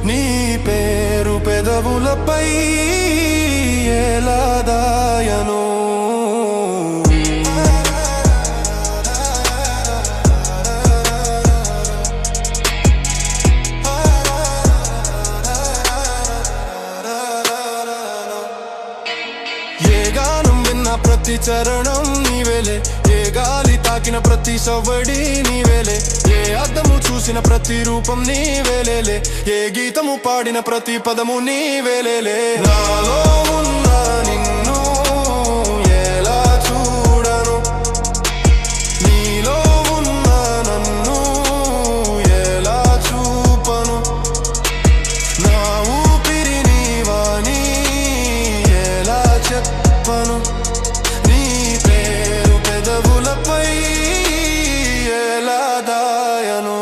నీ పేరు పెదవులపై ఎలా దాయను. ఏ గానం విన్న ప్రతి చరణం నీవేలే, ఏ గాలి తాకిన ప్రతి సవ్వడి నీవేలే, ఏ అద్దము చూసిన ప్రతి రూపం నీవేలే, ఏ గీతము పాడిన ప్రతి పదము నీవేలే. నాలో ఉన్న నిన్ను ఎలా చూడను, నీలో ఉన్న నన్ను ఎలా చూపను, నా ఊపిరి నీవని ఎలా చెప్పను, నీ పేరు పెదవులపై ఎలా దాయను.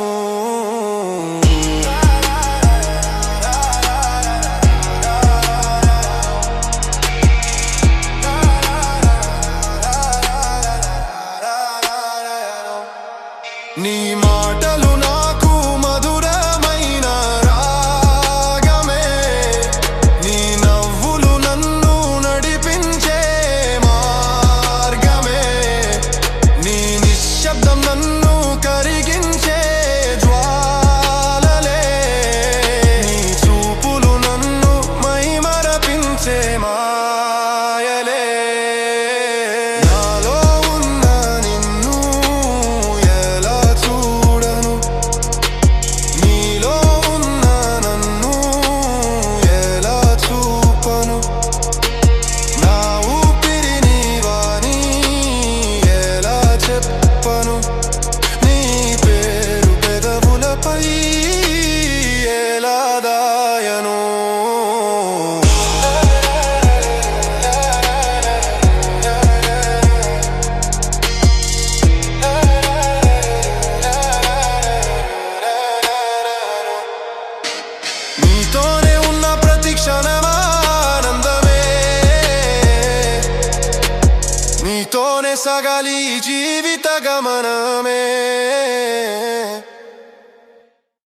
నీ మాటలు నాకు మధురమైన రాగమే, నీ నవ్వులు నన్ను నడిపించే మార్గమే, నీ నిశ్శబ్దం నన్ను కరిగించే జ్వాలలే, నీ చూపులు నన్ను మైమరపించే మాయలే. నాలో ఉన్న నిన్ను ఎలా చూడను, నీలో ఉన్న నన్ను ఎలా చూపను, నా ఊపిరి నీవని ఎలా చెప్పను, నీ పేరు పెదవులపై ఎలా దాయను. నీతోనే ఉన్న ప్రతి క్షణమానందమే, నీతోనే సగాలి జీవిత గమనమే.